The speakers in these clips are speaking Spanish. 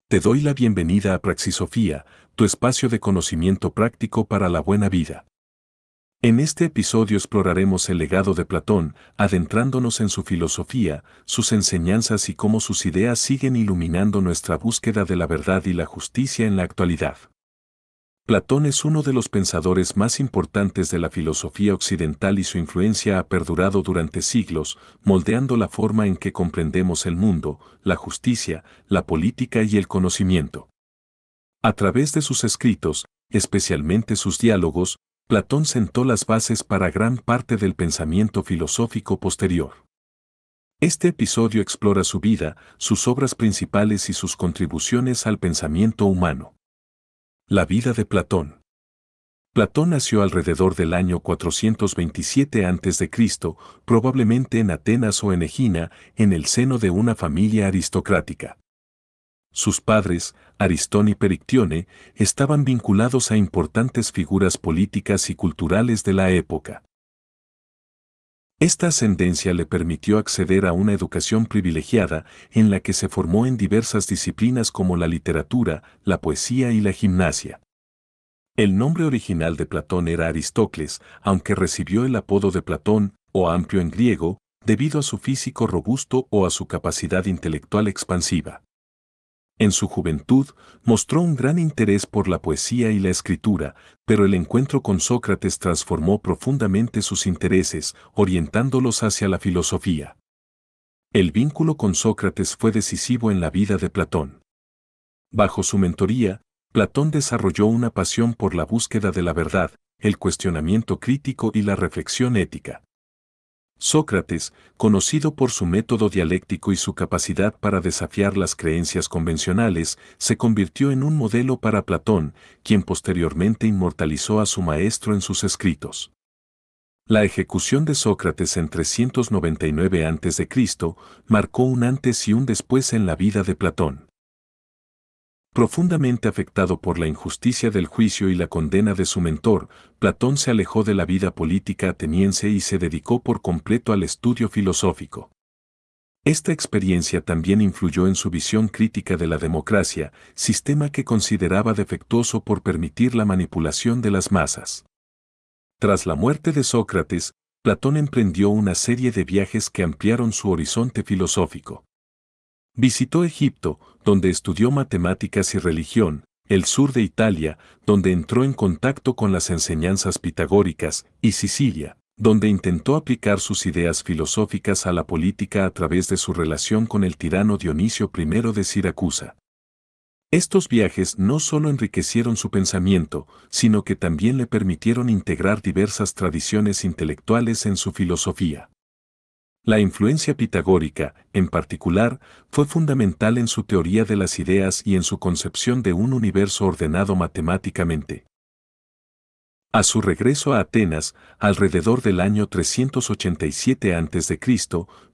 Te doy la bienvenida a Praxisofía, tu espacio de conocimiento práctico para la buena vida. En este episodio exploraremos el legado de Platón, adentrándonos en su filosofía, sus enseñanzas y cómo sus ideas siguen iluminando nuestra búsqueda de la verdad y la justicia en la actualidad. Platón es uno de los pensadores más importantes de la filosofía occidental y su influencia ha perdurado durante siglos, moldeando la forma en que comprendemos el mundo, la justicia, la política y el conocimiento. A través de sus escritos, especialmente sus diálogos, Platón sentó las bases para gran parte del pensamiento filosófico posterior. Este episodio explora su vida, sus obras principales y sus contribuciones al pensamiento humano. La vida de Platón. Platón nació alrededor del año 427 a.C., probablemente en Atenas o en Egina, en el seno de una familia aristocrática. Sus padres, Aristón y Perictione, estaban vinculados a importantes figuras políticas y culturales de la época. Esta ascendencia le permitió acceder a una educación privilegiada en la que se formó en diversas disciplinas como la literatura, la poesía y la gimnasia. El nombre original de Platón era Aristócles, aunque recibió el apodo de Platón, o Amplio en griego, debido a su físico robusto o a su capacidad intelectual expansiva. En su juventud, mostró un gran interés por la poesía y la escritura, pero el encuentro con Sócrates transformó profundamente sus intereses, orientándolos hacia la filosofía. El vínculo con Sócrates fue decisivo en la vida de Platón. Bajo su mentoría, Platón desarrolló una pasión por la búsqueda de la verdad, el cuestionamiento crítico y la reflexión ética. Sócrates, conocido por su método dialéctico y su capacidad para desafiar las creencias convencionales, se convirtió en un modelo para Platón, quien posteriormente inmortalizó a su maestro en sus escritos. La ejecución de Sócrates en 399 a.C. marcó un antes y un después en la vida de Platón. Profundamente afectado por la injusticia del juicio y la condena de su mentor, Platón se alejó de la vida política ateniense y se dedicó por completo al estudio filosófico. Esta experiencia también influyó en su visión crítica de la democracia, sistema que consideraba defectuoso por permitir la manipulación de las masas. Tras la muerte de Sócrates, Platón emprendió una serie de viajes que ampliaron su horizonte filosófico. Visitó Egipto, donde estudió matemáticas y religión, el sur de Italia, donde entró en contacto con las enseñanzas pitagóricas, y Sicilia, donde intentó aplicar sus ideas filosóficas a la política a través de su relación con el tirano Dionisio I de Siracusa. Estos viajes no solo enriquecieron su pensamiento, sino que también le permitieron integrar diversas tradiciones intelectuales en su filosofía. La influencia pitagórica, en particular, fue fundamental en su teoría de las ideas y en su concepción de un universo ordenado matemáticamente. A su regreso a Atenas, alrededor del año 387 a.C.,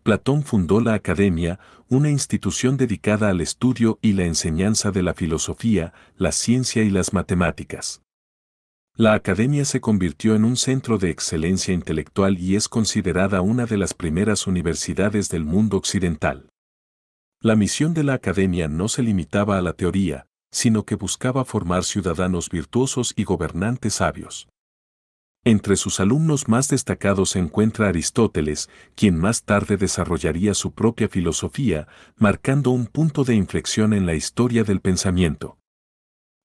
Platón fundó la Academia, una institución dedicada al estudio y la enseñanza de la filosofía, la ciencia y las matemáticas. La Academia se convirtió en un centro de excelencia intelectual y es considerada una de las primeras universidades del mundo occidental. La misión de la Academia no se limitaba a la teoría, sino que buscaba formar ciudadanos virtuosos y gobernantes sabios. Entre sus alumnos más destacados se encuentra Aristóteles, quien más tarde desarrollaría su propia filosofía, marcando un punto de inflexión en la historia del pensamiento.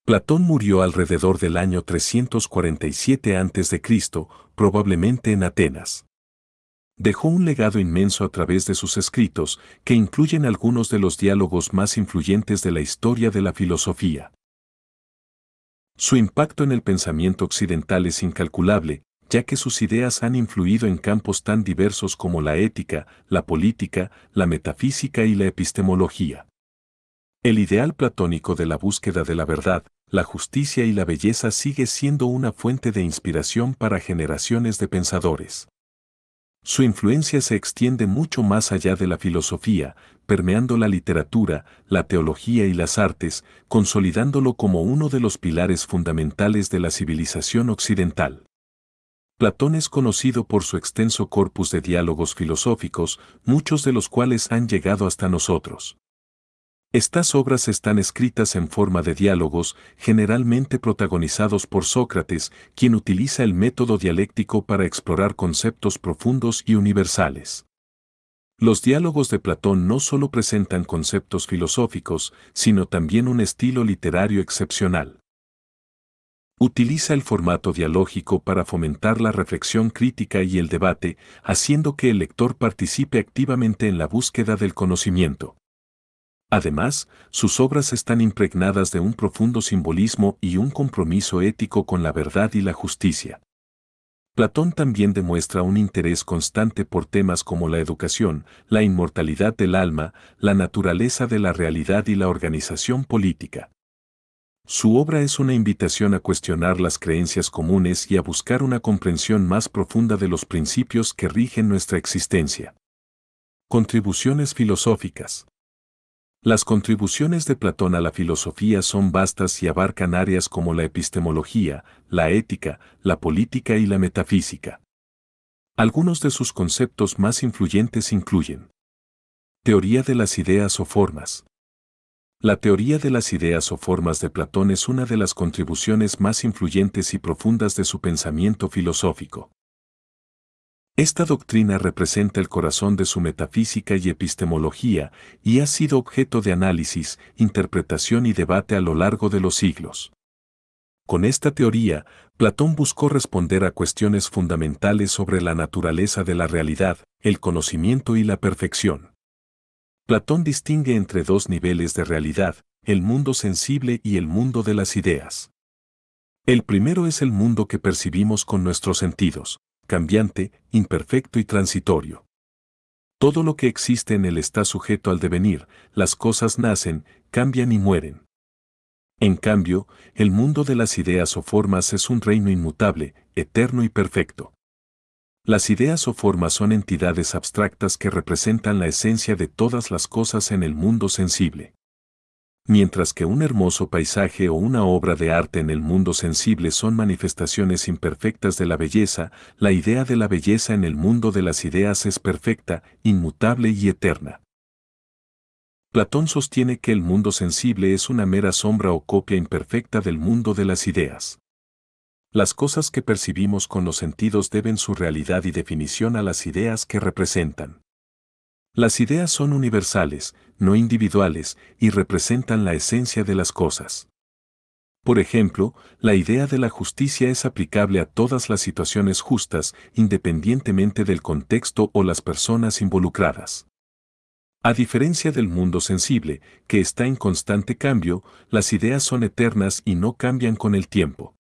Platón murió alrededor del año 347 a.C., probablemente en Atenas. Dejó un legado inmenso a través de sus escritos, que incluyen algunos de los diálogos más influyentes de la historia de la filosofía. Su impacto en el pensamiento occidental es incalculable, ya que sus ideas han influido en campos tan diversos como la ética, la política, la metafísica y la epistemología. El ideal platónico de la búsqueda de la verdad, la justicia y la belleza sigue siendo una fuente de inspiración para generaciones de pensadores. Su influencia se extiende mucho más allá de la filosofía, permeando la literatura, la teología y las artes, consolidándolo como uno de los pilares fundamentales de la civilización occidental. Platón es conocido por su extenso corpus de diálogos filosóficos, muchos de los cuales han llegado hasta nosotros. Estas obras están escritas en forma de diálogos, generalmente protagonizados por Sócrates, quien utiliza el método dialéctico para explorar conceptos profundos y universales. Los diálogos de Platón no solo presentan conceptos filosóficos, sino también un estilo literario excepcional. Utiliza el formato dialógico para fomentar la reflexión crítica y el debate, haciendo que el lector participe activamente en la búsqueda del conocimiento. Además, sus obras están impregnadas de un profundo simbolismo y un compromiso ético con la verdad y la justicia. Platón también demuestra un interés constante por temas como la educación, la inmortalidad del alma, la naturaleza de la realidad y la organización política. Su obra es una invitación a cuestionar las creencias comunes y a buscar una comprensión más profunda de los principios que rigen nuestra existencia. Contribuciones filosóficas. Las contribuciones de Platón a la filosofía son vastas y abarcan áreas como la epistemología, la ética, la política y la metafísica. Algunos de sus conceptos más influyentes incluyen: teoría de las ideas o formas. La teoría de las ideas o formas de Platón es una de las contribuciones más influyentes y profundas de su pensamiento filosófico. Esta doctrina representa el corazón de su metafísica y epistemología y ha sido objeto de análisis, interpretación y debate a lo largo de los siglos. Con esta teoría, Platón buscó responder a cuestiones fundamentales sobre la naturaleza de la realidad, el conocimiento y la perfección. Platón distingue entre dos niveles de realidad, el mundo sensible y el mundo de las ideas. El primero es el mundo que percibimos con nuestros sentidos, cambiante, imperfecto y transitorio. Todo lo que existe en él está sujeto al devenir, las cosas nacen, cambian y mueren. En cambio, el mundo de las ideas o formas es un reino inmutable, eterno y perfecto. Las ideas o formas son entidades abstractas que representan la esencia de todas las cosas en el mundo sensible. Mientras que un hermoso paisaje o una obra de arte en el mundo sensible son manifestaciones imperfectas de la belleza, la idea de la belleza en el mundo de las ideas es perfecta, inmutable y eterna. Platón sostiene que el mundo sensible es una mera sombra o copia imperfecta del mundo de las ideas. Las cosas que percibimos con los sentidos deben su realidad y definición a las ideas que representan. Las ideas son universales, no individuales, y representan la esencia de las cosas. Por ejemplo, la idea de la justicia es aplicable a todas las situaciones justas, independientemente del contexto o las personas involucradas. A diferencia del mundo sensible, que está en constante cambio, las ideas son eternas y no cambian con el tiempo.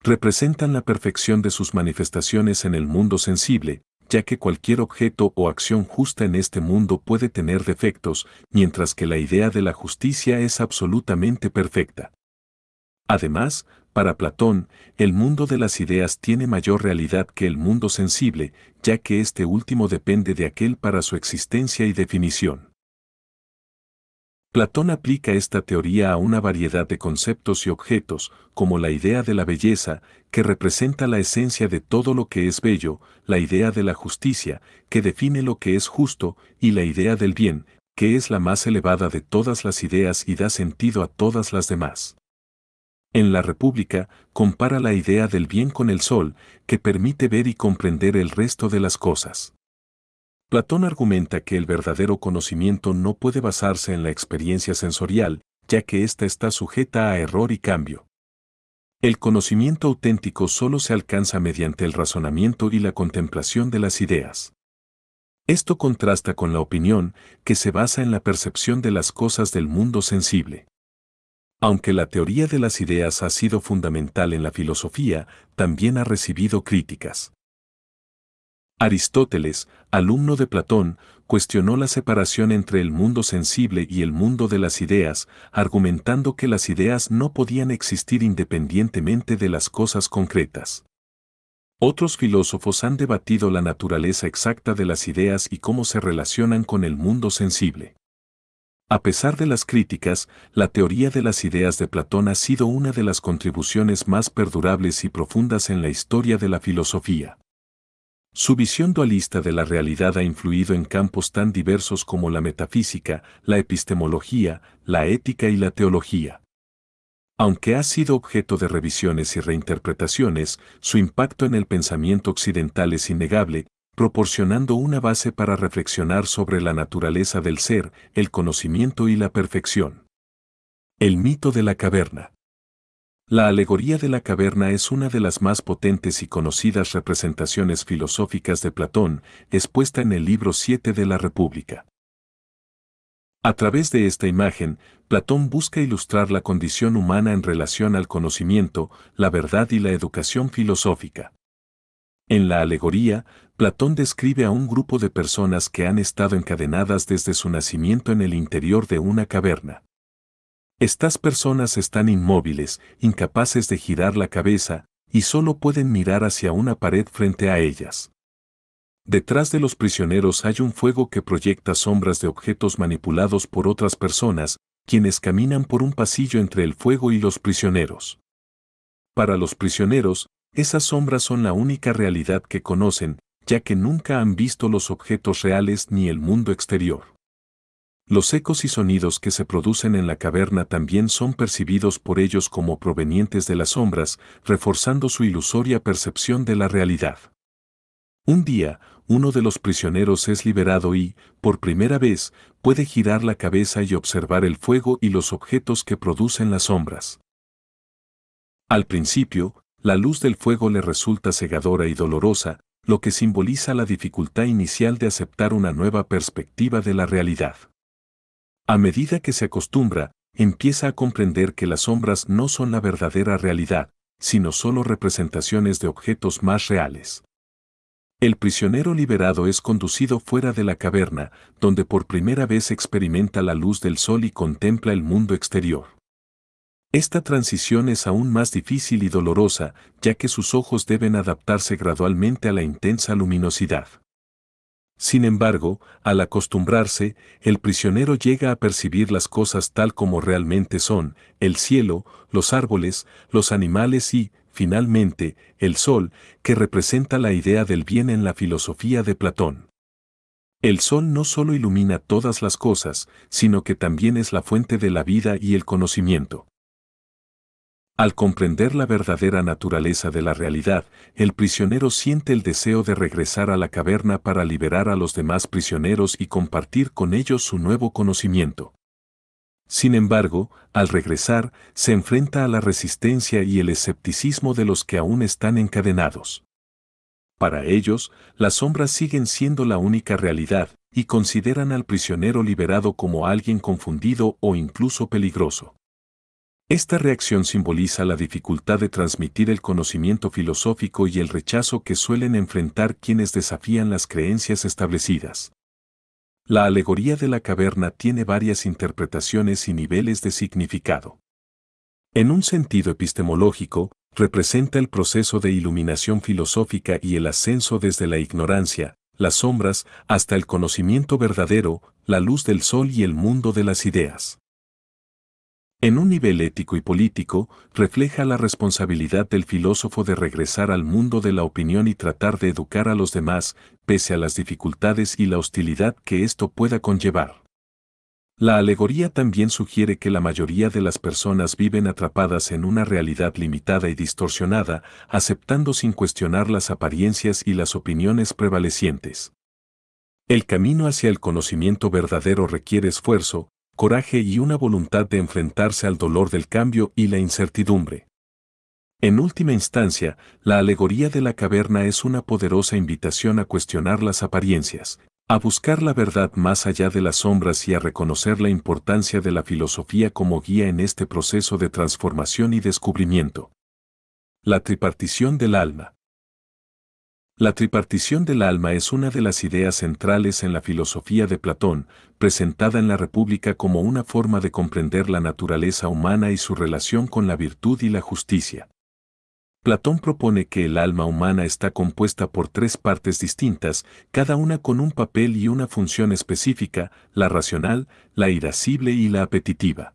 Representan la perfección de sus manifestaciones en el mundo sensible, ya que cualquier objeto o acción justa en este mundo puede tener defectos, mientras que la idea de la justicia es absolutamente perfecta. Además, para Platón, el mundo de las ideas tiene mayor realidad que el mundo sensible, ya que este último depende de aquel para su existencia y definición. Platón aplica esta teoría a una variedad de conceptos y objetos, como la idea de la belleza, que representa la esencia de todo lo que es bello, la idea de la justicia, que define lo que es justo, y la idea del bien, que es la más elevada de todas las ideas y da sentido a todas las demás. En la República, compara la idea del bien con el sol, que permite ver y comprender el resto de las cosas. Platón argumenta que el verdadero conocimiento no puede basarse en la experiencia sensorial, ya que ésta está sujeta a error y cambio. El conocimiento auténtico solo se alcanza mediante el razonamiento y la contemplación de las ideas. Esto contrasta con la opinión, que se basa en la percepción de las cosas del mundo sensible. Aunque la teoría de las ideas ha sido fundamental en la filosofía, también ha recibido críticas. Aristóteles, alumno de Platón, cuestionó la separación entre el mundo sensible y el mundo de las ideas, argumentando que las ideas no podían existir independientemente de las cosas concretas. Otros filósofos han debatido la naturaleza exacta de las ideas y cómo se relacionan con el mundo sensible. A pesar de las críticas, la teoría de las ideas de Platón ha sido una de las contribuciones más perdurables y profundas en la historia de la filosofía. Su visión dualista de la realidad ha influido en campos tan diversos como la metafísica, la epistemología, la ética y la teología. Aunque ha sido objeto de revisiones y reinterpretaciones, su impacto en el pensamiento occidental es innegable, proporcionando una base para reflexionar sobre la naturaleza del ser, el conocimiento y la perfección. El mito de la caverna. La alegoría de la caverna es una de las más potentes y conocidas representaciones filosóficas de Platón, expuesta en el libro 7 de la República. A través de esta imagen, Platón busca ilustrar la condición humana en relación al conocimiento, la verdad y la educación filosófica. En la alegoría, Platón describe a un grupo de personas que han estado encadenadas desde su nacimiento en el interior de una caverna. Estas personas están inmóviles, incapaces de girar la cabeza, y solo pueden mirar hacia una pared frente a ellas. Detrás de los prisioneros hay un fuego que proyecta sombras de objetos manipulados por otras personas, quienes caminan por un pasillo entre el fuego y los prisioneros. Para los prisioneros, esas sombras son la única realidad que conocen, ya que nunca han visto los objetos reales ni el mundo exterior. Los ecos y sonidos que se producen en la caverna también son percibidos por ellos como provenientes de las sombras, reforzando su ilusoria percepción de la realidad. Un día, uno de los prisioneros es liberado y, por primera vez, puede girar la cabeza y observar el fuego y los objetos que producen las sombras. Al principio, la luz del fuego le resulta cegadora y dolorosa, lo que simboliza la dificultad inicial de aceptar una nueva perspectiva de la realidad. A medida que se acostumbra, empieza a comprender que las sombras no son la verdadera realidad, sino solo representaciones de objetos más reales. El prisionero liberado es conducido fuera de la caverna, donde por primera vez experimenta la luz del sol y contempla el mundo exterior. Esta transición es aún más difícil y dolorosa, ya que sus ojos deben adaptarse gradualmente a la intensa luminosidad. Sin embargo, al acostumbrarse, el prisionero llega a percibir las cosas tal como realmente son, el cielo, los árboles, los animales y, finalmente, el sol, que representa la idea del bien en la filosofía de Platón. El sol no solo ilumina todas las cosas, sino que también es la fuente de la vida y el conocimiento. Al comprender la verdadera naturaleza de la realidad, el prisionero siente el deseo de regresar a la caverna para liberar a los demás prisioneros y compartir con ellos su nuevo conocimiento. Sin embargo, al regresar, se enfrenta a la resistencia y el escepticismo de los que aún están encadenados. Para ellos, las sombras siguen siendo la única realidad, y consideran al prisionero liberado como alguien confundido o incluso peligroso. Esta reacción simboliza la dificultad de transmitir el conocimiento filosófico y el rechazo que suelen enfrentar quienes desafían las creencias establecidas. La alegoría de la caverna tiene varias interpretaciones y niveles de significado. En un sentido epistemológico, representa el proceso de iluminación filosófica y el ascenso desde la ignorancia, las sombras, hasta el conocimiento verdadero, la luz del sol y el mundo de las ideas. En un nivel ético y político, refleja la responsabilidad del filósofo de regresar al mundo de la opinión y tratar de educar a los demás, pese a las dificultades y la hostilidad que esto pueda conllevar. La alegoría también sugiere que la mayoría de las personas viven atrapadas en una realidad limitada y distorsionada, aceptando sin cuestionar las apariencias y las opiniones prevalecientes. El camino hacia el conocimiento verdadero requiere esfuerzo, coraje y una voluntad de enfrentarse al dolor del cambio y la incertidumbre. En última instancia, la alegoría de la caverna es una poderosa invitación a cuestionar las apariencias, a buscar la verdad más allá de las sombras y a reconocer la importancia de la filosofía como guía en este proceso de transformación y descubrimiento. La tripartición del alma. La tripartición del alma es una de las ideas centrales en la filosofía de Platón, presentada en la República como una forma de comprender la naturaleza humana y su relación con la virtud y la justicia. Platón propone que el alma humana está compuesta por tres partes distintas, cada una con un papel y una función específica: la racional, la irascible y la apetitiva.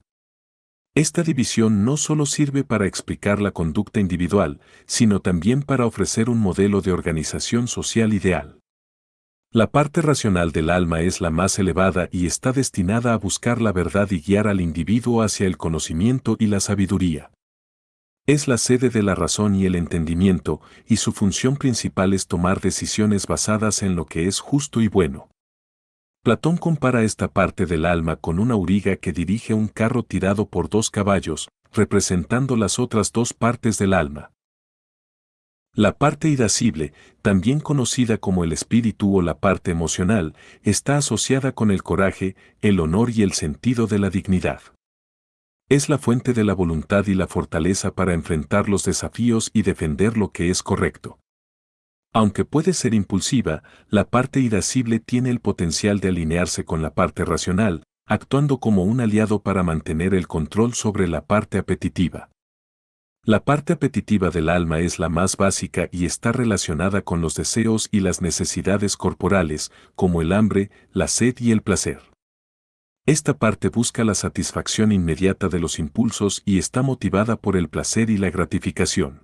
Esta división no solo sirve para explicar la conducta individual, sino también para ofrecer un modelo de organización social ideal. La parte racional del alma es la más elevada y está destinada a buscar la verdad y guiar al individuo hacia el conocimiento y la sabiduría. Es la sede de la razón y el entendimiento, y su función principal es tomar decisiones basadas en lo que es justo y bueno. Platón compara esta parte del alma con una auriga que dirige un carro tirado por dos caballos, representando las otras dos partes del alma. La parte irascible, también conocida como el espíritu o la parte emocional, está asociada con el coraje, el honor y el sentido de la dignidad. Es la fuente de la voluntad y la fortaleza para enfrentar los desafíos y defender lo que es correcto. Aunque puede ser impulsiva, la parte irascible tiene el potencial de alinearse con la parte racional, actuando como un aliado para mantener el control sobre la parte apetitiva. La parte apetitiva del alma es la más básica y está relacionada con los deseos y las necesidades corporales, como el hambre, la sed y el placer. Esta parte busca la satisfacción inmediata de los impulsos y está motivada por el placer y la gratificación.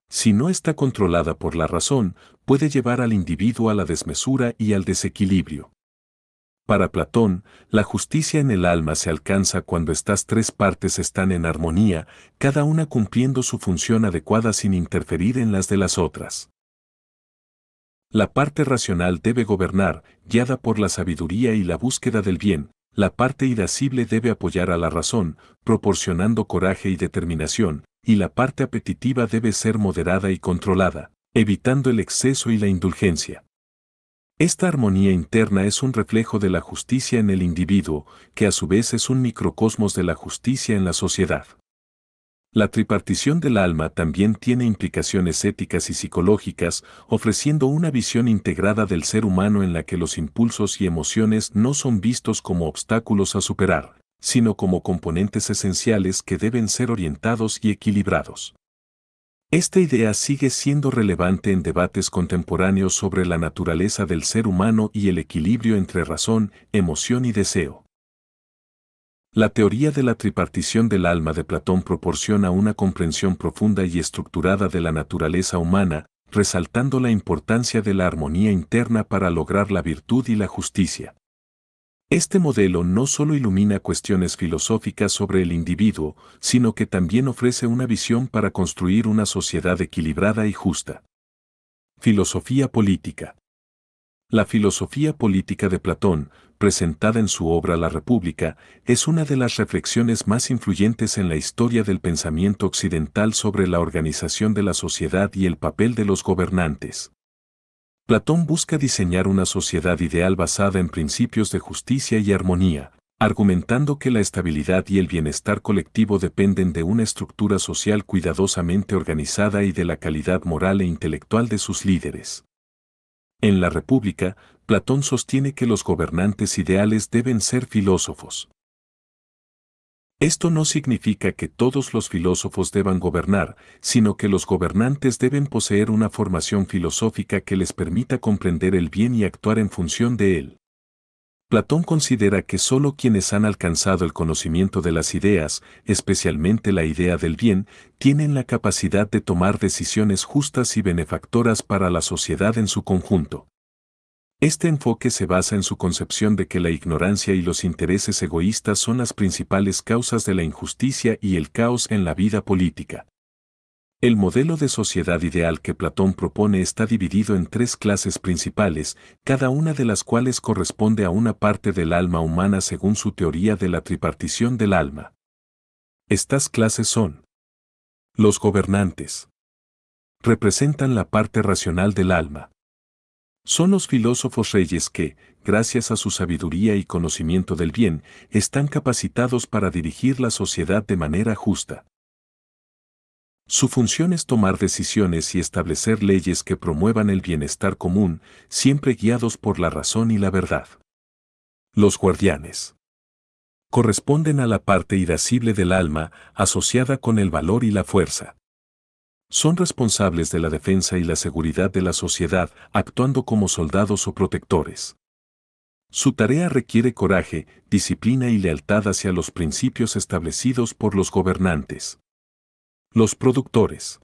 Si no está controlada por la razón, puede llevar al individuo a la desmesura y al desequilibrio. Para Platón, la justicia en el alma se alcanza cuando estas tres partes están en armonía, cada una cumpliendo su función adecuada sin interferir en las de las otras. La parte racional debe gobernar, guiada por la sabiduría y la búsqueda del bien. La parte irascible debe apoyar a la razón, proporcionando coraje y determinación, y la parte apetitiva debe ser moderada y controlada, evitando el exceso y la indulgencia. Esta armonía interna es un reflejo de la justicia en el individuo, que a su vez es un microcosmos de la justicia en la sociedad. La tripartición del alma también tiene implicaciones éticas y psicológicas, ofreciendo una visión integrada del ser humano en la que los impulsos y emociones no son vistos como obstáculos a superar, sino como componentes esenciales que deben ser orientados y equilibrados. Esta idea sigue siendo relevante en debates contemporáneos sobre la naturaleza del ser humano y el equilibrio entre razón, emoción y deseo. La teoría de la tripartición del alma de Platón proporciona una comprensión profunda y estructurada de la naturaleza humana, resaltando la importancia de la armonía interna para lograr la virtud y la justicia. Este modelo no solo ilumina cuestiones filosóficas sobre el individuo, sino que también ofrece una visión para construir una sociedad equilibrada y justa. Filosofía política. La filosofía política de Platón, presentada en su obra La República, es una de las reflexiones más influyentes en la historia del pensamiento occidental sobre la organización de la sociedad y el papel de los gobernantes. Platón busca diseñar una sociedad ideal basada en principios de justicia y armonía, argumentando que la estabilidad y el bienestar colectivo dependen de una estructura social cuidadosamente organizada y de la calidad moral e intelectual de sus líderes. En la República, Platón sostiene que los gobernantes ideales deben ser filósofos. Esto no significa que todos los filósofos deban gobernar, sino que los gobernantes deben poseer una formación filosófica que les permita comprender el bien y actuar en función de él. Platón considera que solo quienes han alcanzado el conocimiento de las ideas, especialmente la idea del bien, tienen la capacidad de tomar decisiones justas y benefactoras para la sociedad en su conjunto. Este enfoque se basa en su concepción de que la ignorancia y los intereses egoístas son las principales causas de la injusticia y el caos en la vida política. El modelo de sociedad ideal que Platón propone está dividido en tres clases principales, cada una de las cuales corresponde a una parte del alma humana según su teoría de la tripartición del alma. Estas clases son: los gobernantes. Representan la parte racional del alma. Son los filósofos reyes que, gracias a su sabiduría y conocimiento del bien, están capacitados para dirigir la sociedad de manera justa. Su función es tomar decisiones y establecer leyes que promuevan el bienestar común, siempre guiados por la razón y la verdad. Los guardianes. Corresponden a la parte irascible del alma, asociada con el valor y la fuerza. Son responsables de la defensa y la seguridad de la sociedad, actuando como soldados o protectores. Su tarea requiere coraje, disciplina y lealtad hacia los principios establecidos por los gobernantes. Los productores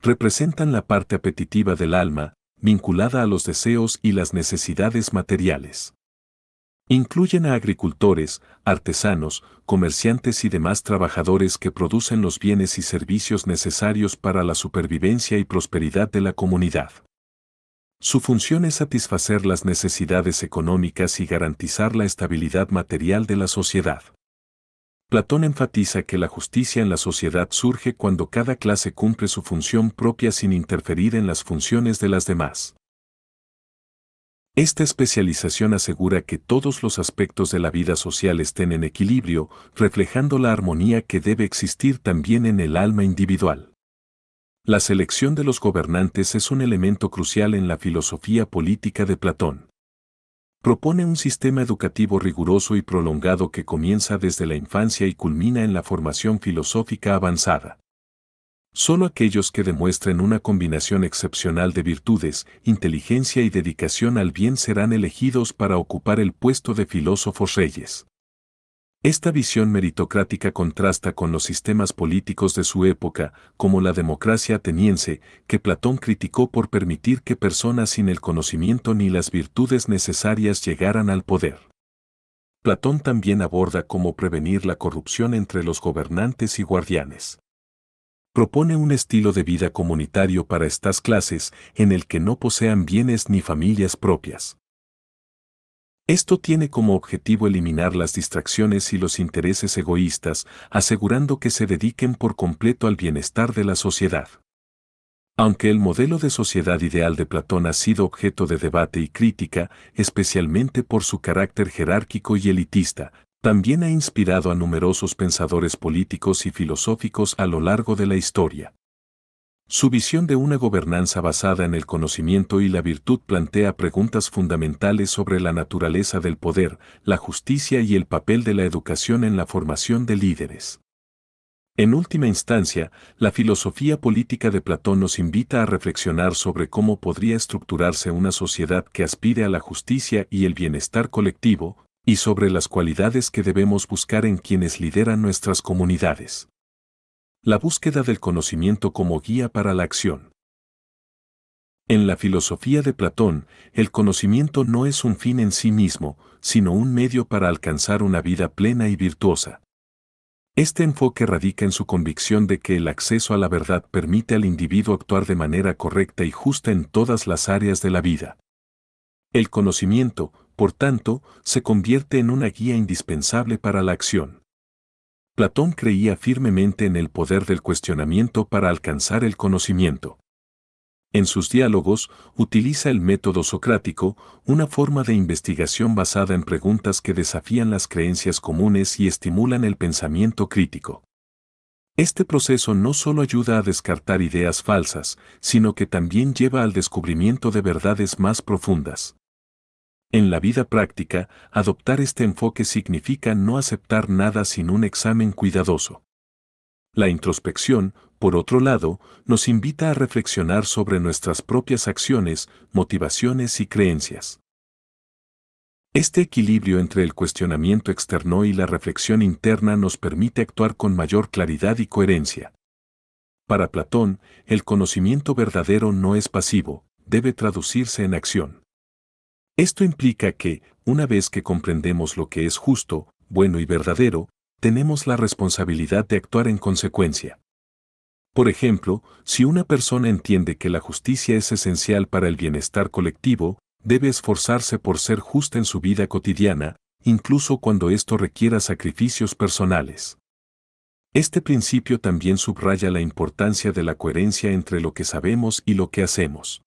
representan la parte apetitiva del alma, vinculada a los deseos y las necesidades materiales. Incluyen a agricultores, artesanos, comerciantes y demás trabajadores que producen los bienes y servicios necesarios para la supervivencia y prosperidad de la comunidad. Su función es satisfacer las necesidades económicas y garantizar la estabilidad material de la sociedad. Platón enfatiza que la justicia en la sociedad surge cuando cada clase cumple su función propia sin interferir en las funciones de las demás. Esta especialización asegura que todos los aspectos de la vida social estén en equilibrio, reflejando la armonía que debe existir también en el alma individual. La selección de los gobernantes es un elemento crucial en la filosofía política de Platón. Propone un sistema educativo riguroso y prolongado que comienza desde la infancia y culmina en la formación filosófica avanzada. Solo aquellos que demuestren una combinación excepcional de virtudes, inteligencia y dedicación al bien serán elegidos para ocupar el puesto de filósofos reyes. Esta visión meritocrática contrasta con los sistemas políticos de su época, como la democracia ateniense, que Platón criticó por permitir que personas sin el conocimiento ni las virtudes necesarias llegaran al poder. Platón también aborda cómo prevenir la corrupción entre los gobernantes y guardianes. Propone un estilo de vida comunitario para estas clases en el que no posean bienes ni familias propias. Esto tiene como objetivo eliminar las distracciones y los intereses egoístas, asegurando que se dediquen por completo al bienestar de la sociedad. Aunque el modelo de sociedad ideal de Platón ha sido objeto de debate y crítica, especialmente por su carácter jerárquico y elitista, también ha inspirado a numerosos pensadores políticos y filosóficos a lo largo de la historia. Su visión de una gobernanza basada en el conocimiento y la virtud plantea preguntas fundamentales sobre la naturaleza del poder, la justicia y el papel de la educación en la formación de líderes. En última instancia, la filosofía política de Platón nos invita a reflexionar sobre cómo podría estructurarse una sociedad que aspire a la justicia y el bienestar colectivo, y sobre las cualidades que debemos buscar en quienes lideran nuestras comunidades. La búsqueda del conocimiento como guía para la acción. En la filosofía de Platón, el conocimiento no es un fin en sí mismo, sino un medio para alcanzar una vida plena y virtuosa. Este enfoque radica en su convicción de que el acceso a la verdad permite al individuo actuar de manera correcta y justa en todas las áreas de la vida. El conocimiento, por tanto, se convierte en una guía indispensable para la acción. Platón creía firmemente en el poder del cuestionamiento para alcanzar el conocimiento. En sus diálogos, utiliza el método socrático, una forma de investigación basada en preguntas que desafían las creencias comunes y estimulan el pensamiento crítico. Este proceso no solo ayuda a descartar ideas falsas, sino que también lleva al descubrimiento de verdades más profundas. En la vida práctica, adoptar este enfoque significa no aceptar nada sin un examen cuidadoso. La introspección, por otro lado, nos invita a reflexionar sobre nuestras propias acciones, motivaciones y creencias. Este equilibrio entre el cuestionamiento externo y la reflexión interna nos permite actuar con mayor claridad y coherencia. Para Platón, el conocimiento verdadero no es pasivo, debe traducirse en acción. Esto implica que, una vez que comprendemos lo que es justo, bueno y verdadero, tenemos la responsabilidad de actuar en consecuencia. Por ejemplo, si una persona entiende que la justicia es esencial para el bienestar colectivo, debe esforzarse por ser justa en su vida cotidiana, incluso cuando esto requiera sacrificios personales. Este principio también subraya la importancia de la coherencia entre lo que sabemos y lo que hacemos.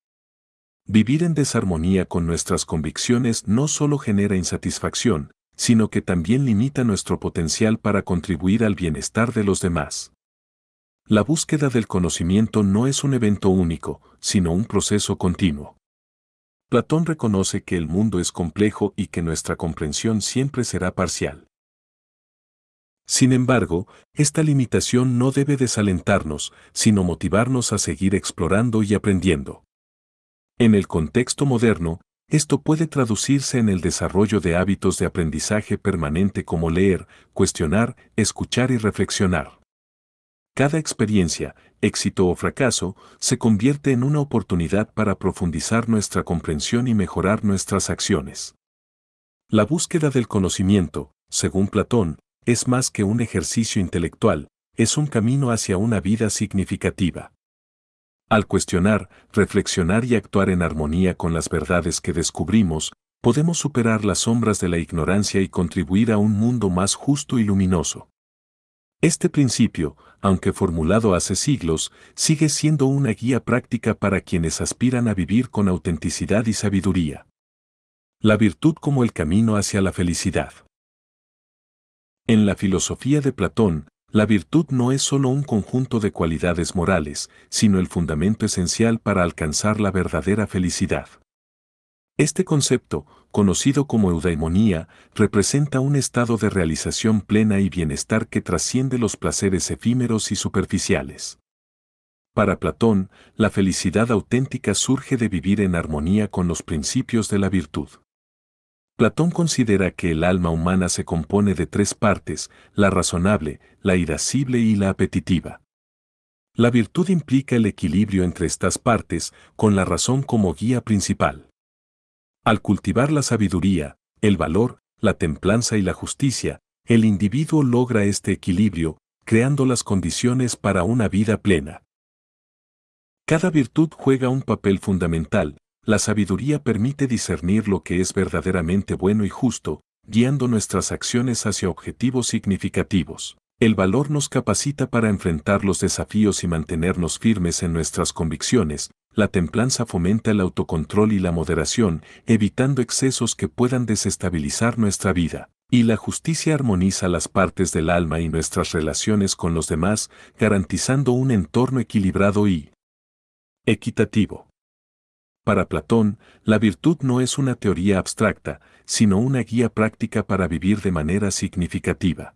Vivir en desarmonía con nuestras convicciones no solo genera insatisfacción, sino que también limita nuestro potencial para contribuir al bienestar de los demás. La búsqueda del conocimiento no es un evento único, sino un proceso continuo. Platón reconoce que el mundo es complejo y que nuestra comprensión siempre será parcial. Sin embargo, esta limitación no debe desalentarnos, sino motivarnos a seguir explorando y aprendiendo. En el contexto moderno, esto puede traducirse en el desarrollo de hábitos de aprendizaje permanente como leer, cuestionar, escuchar y reflexionar. Cada experiencia, éxito o fracaso, se convierte en una oportunidad para profundizar nuestra comprensión y mejorar nuestras acciones. La búsqueda del conocimiento, según Platón, es más que un ejercicio intelectual, es un camino hacia una vida significativa. Al cuestionar, reflexionar y actuar en armonía con las verdades que descubrimos, podemos superar las sombras de la ignorancia y contribuir a un mundo más justo y luminoso. Este principio, aunque formulado hace siglos, sigue siendo una guía práctica para quienes aspiran a vivir con autenticidad y sabiduría. La virtud como el camino hacia la felicidad. En la filosofía de Platón, la virtud no es solo un conjunto de cualidades morales, sino el fundamento esencial para alcanzar la verdadera felicidad. Este concepto, conocido como eudaimonía, representa un estado de realización plena y bienestar que trasciende los placeres efímeros y superficiales. Para Platón, la felicidad auténtica surge de vivir en armonía con los principios de la virtud. Platón considera que el alma humana se compone de tres partes: la razonable, la irascible y la apetitiva. La virtud implica el equilibrio entre estas partes, con la razón como guía principal. Al cultivar la sabiduría, el valor, la templanza y la justicia, el individuo logra este equilibrio, creando las condiciones para una vida plena. Cada virtud juega un papel fundamental. La sabiduría permite discernir lo que es verdaderamente bueno y justo, guiando nuestras acciones hacia objetivos significativos. El valor nos capacita para enfrentar los desafíos y mantenernos firmes en nuestras convicciones. La templanza fomenta el autocontrol y la moderación, evitando excesos que puedan desestabilizar nuestra vida. Y la justicia armoniza las partes del alma y nuestras relaciones con los demás, garantizando un entorno equilibrado y equitativo. Para Platón, la virtud no es una teoría abstracta, sino una guía práctica para vivir de manera significativa.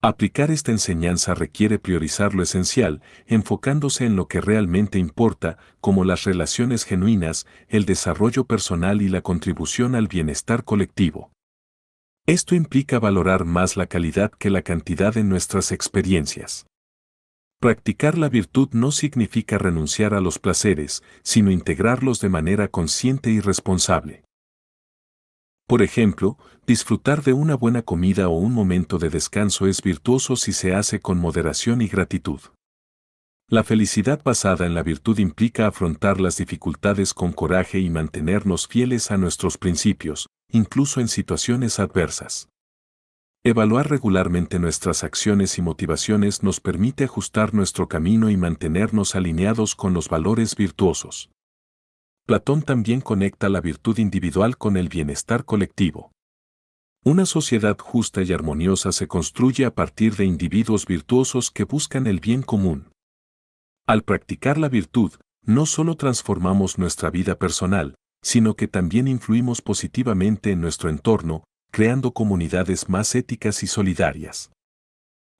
Aplicar esta enseñanza requiere priorizar lo esencial, enfocándose en lo que realmente importa, como las relaciones genuinas, el desarrollo personal y la contribución al bienestar colectivo. Esto implica valorar más la calidad que la cantidad en nuestras experiencias. Practicar la virtud no significa renunciar a los placeres, sino integrarlos de manera consciente y responsable. Por ejemplo, disfrutar de una buena comida o un momento de descanso es virtuoso si se hace con moderación y gratitud. La felicidad basada en la virtud implica afrontar las dificultades con coraje y mantenernos fieles a nuestros principios, incluso en situaciones adversas. Evaluar regularmente nuestras acciones y motivaciones nos permite ajustar nuestro camino y mantenernos alineados con los valores virtuosos. Platón también conecta la virtud individual con el bienestar colectivo. Una sociedad justa y armoniosa se construye a partir de individuos virtuosos que buscan el bien común. Al practicar la virtud, no solo transformamos nuestra vida personal, sino que también influimos positivamente en nuestro entorno, creando comunidades más éticas y solidarias.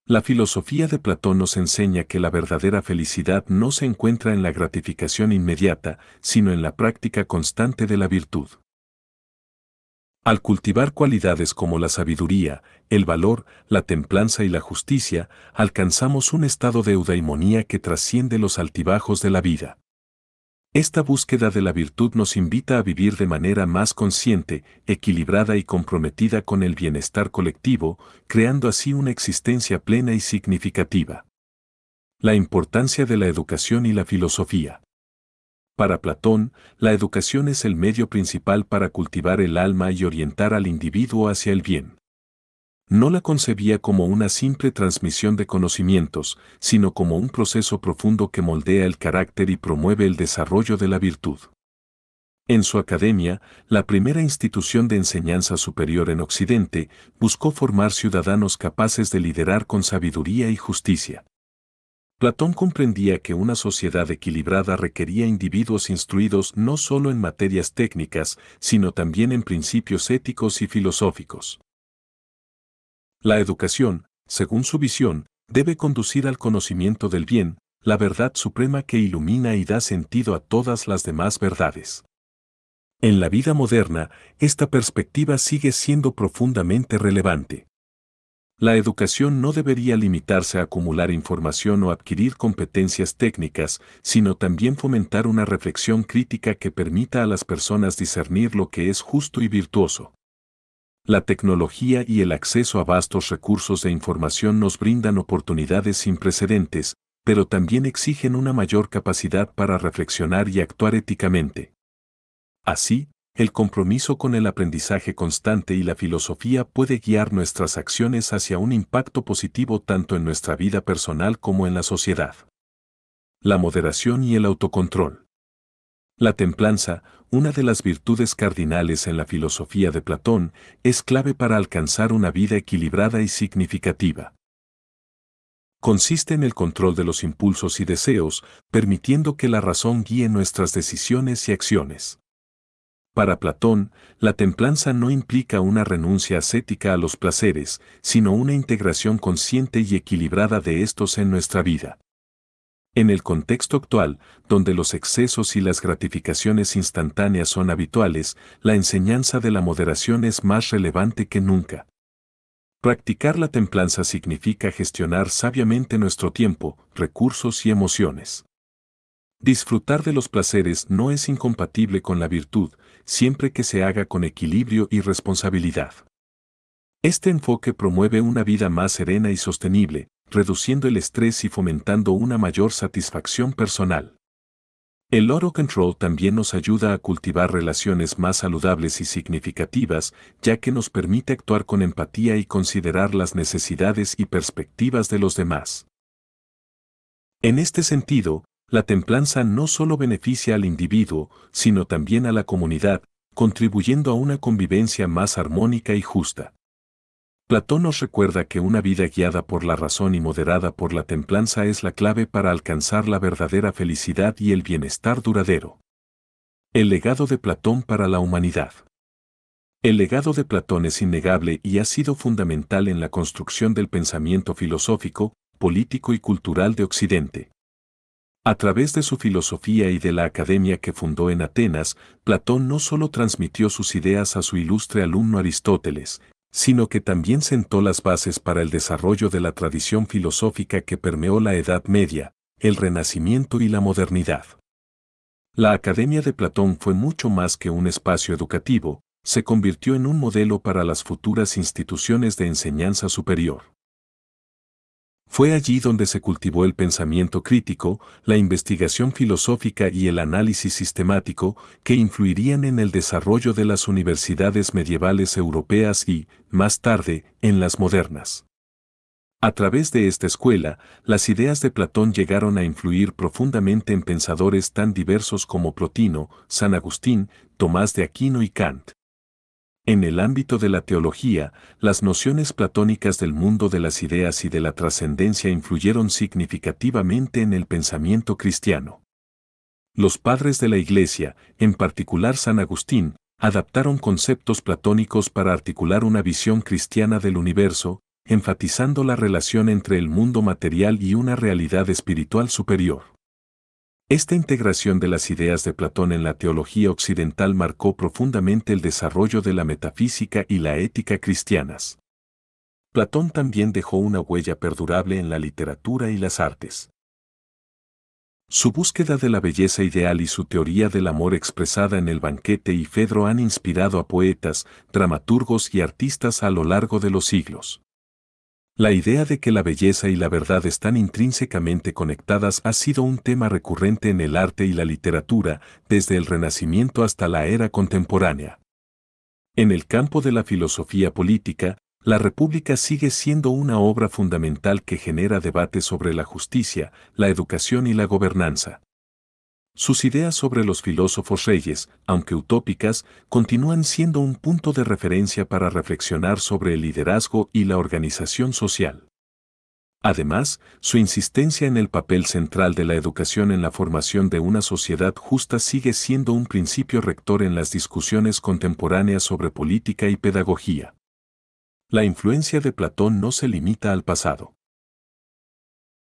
La filosofía de Platón nos enseña que la verdadera felicidad no se encuentra en la gratificación inmediata, sino en la práctica constante de la virtud. Al cultivar cualidades como la sabiduría, el valor, la templanza y la justicia, alcanzamos un estado de eudaimonía que trasciende los altibajos de la vida. Esta búsqueda de la virtud nos invita a vivir de manera más consciente, equilibrada y comprometida con el bienestar colectivo, creando así una existencia plena y significativa. La importancia de la educación y la filosofía. Para Platón, la educación es el medio principal para cultivar el alma y orientar al individuo hacia el bien. No la concebía como una simple transmisión de conocimientos, sino como un proceso profundo que moldea el carácter y promueve el desarrollo de la virtud. En su academia, la primera institución de enseñanza superior en Occidente, buscó formar ciudadanos capaces de liderar con sabiduría y justicia. Platón comprendía que una sociedad equilibrada requería individuos instruidos no solo en materias técnicas, sino también en principios éticos y filosóficos. La educación, según su visión, debe conducir al conocimiento del bien, la verdad suprema que ilumina y da sentido a todas las demás verdades. En la vida moderna, esta perspectiva sigue siendo profundamente relevante. La educación no debería limitarse a acumular información o adquirir competencias técnicas, sino también fomentar una reflexión crítica que permita a las personas discernir lo que es justo y virtuoso. La tecnología y el acceso a vastos recursos de información nos brindan oportunidades sin precedentes, pero también exigen una mayor capacidad para reflexionar y actuar éticamente. Así, el compromiso con el aprendizaje constante y la filosofía puede guiar nuestras acciones hacia un impacto positivo tanto en nuestra vida personal como en la sociedad. La moderación y el autocontrol. La templanza, una de las virtudes cardinales en la filosofía de Platón, es clave para alcanzar una vida equilibrada y significativa. Consiste en el control de los impulsos y deseos, permitiendo que la razón guíe nuestras decisiones y acciones. Para Platón, la templanza no implica una renuncia ascética a los placeres, sino una integración consciente y equilibrada de estos en nuestra vida. En el contexto actual, donde los excesos y las gratificaciones instantáneas son habituales, la enseñanza de la moderación es más relevante que nunca. Practicar la templanza significa gestionar sabiamente nuestro tiempo, recursos y emociones. Disfrutar de los placeres no es incompatible con la virtud, siempre que se haga con equilibrio y responsabilidad. Este enfoque promueve una vida más serena y sostenible, reduciendo el estrés y fomentando una mayor satisfacción personal. El autocontrol también nos ayuda a cultivar relaciones más saludables y significativas, ya que nos permite actuar con empatía y considerar las necesidades y perspectivas de los demás. En este sentido, la templanza no solo beneficia al individuo, sino también a la comunidad, contribuyendo a una convivencia más armónica y justa. Platón nos recuerda que una vida guiada por la razón y moderada por la templanza es la clave para alcanzar la verdadera felicidad y el bienestar duradero. El legado de Platón para la humanidad. El legado de Platón es innegable y ha sido fundamental en la construcción del pensamiento filosófico, político y cultural de Occidente. A través de su filosofía y de la academia que fundó en Atenas, Platón no solo transmitió sus ideas a su ilustre alumno Aristóteles, sino que también sentó las bases para el desarrollo de la tradición filosófica que permeó la Edad Media, el Renacimiento y la modernidad. La Academia de Platón fue mucho más que un espacio educativo, se convirtió en un modelo para las futuras instituciones de enseñanza superior. Fue allí donde se cultivó el pensamiento crítico, la investigación filosófica y el análisis sistemático que influirían en el desarrollo de las universidades medievales europeas y, más tarde, en las modernas. A través de esta escuela, las ideas de Platón llegaron a influir profundamente en pensadores tan diversos como Plotino, San Agustín, Tomás de Aquino y Kant. En el ámbito de la teología, las nociones platónicas del mundo de las ideas y de la trascendencia influyeron significativamente en el pensamiento cristiano. Los padres de la Iglesia, en particular San Agustín, adaptaron conceptos platónicos para articular una visión cristiana del universo, enfatizando la relación entre el mundo material y una realidad espiritual superior. Esta integración de las ideas de Platón en la teología occidental marcó profundamente el desarrollo de la metafísica y la ética cristianas. Platón también dejó una huella perdurable en la literatura y las artes. Su búsqueda de la belleza ideal y su teoría del amor expresada en el Banquete y Fedro han inspirado a poetas, dramaturgos y artistas a lo largo de los siglos. La idea de que la belleza y la verdad están intrínsecamente conectadas ha sido un tema recurrente en el arte y la literatura, desde el Renacimiento hasta la era contemporánea. En el campo de la filosofía política, La República sigue siendo una obra fundamental que genera debate sobre la justicia, la educación y la gobernanza. Sus ideas sobre los filósofos reyes, aunque utópicas, continúan siendo un punto de referencia para reflexionar sobre el liderazgo y la organización social. Además, su insistencia en el papel central de la educación en la formación de una sociedad justa sigue siendo un principio rector en las discusiones contemporáneas sobre política y pedagogía. La influencia de Platón no se limita al pasado.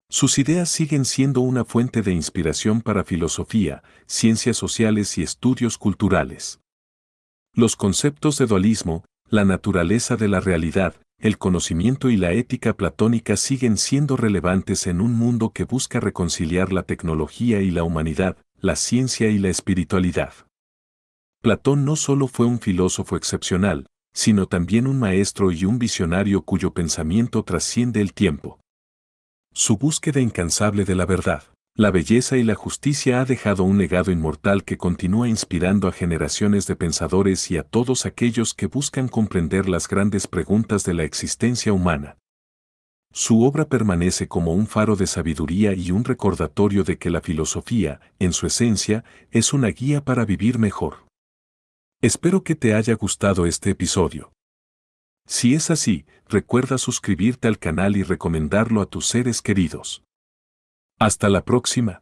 Sus ideas siguen siendo una fuente de inspiración para filosofía, ciencias sociales y estudios culturales. Los conceptos de dualismo, la naturaleza de la realidad, el conocimiento y la ética platónica siguen siendo relevantes en un mundo que busca reconciliar la tecnología y la humanidad, la ciencia y la espiritualidad. Platón no solo fue un filósofo excepcional, sino también un maestro y un visionario cuyo pensamiento trasciende el tiempo. Su búsqueda incansable de la verdad, la belleza y la justicia ha dejado un legado inmortal que continúa inspirando a generaciones de pensadores y a todos aquellos que buscan comprender las grandes preguntas de la existencia humana. Su obra permanece como un faro de sabiduría y un recordatorio de que la filosofía, en su esencia, es una guía para vivir mejor. Espero que te haya gustado este episodio. Si es así, recuerda suscribirte al canal y recomendarlo a tus seres queridos. Hasta la próxima.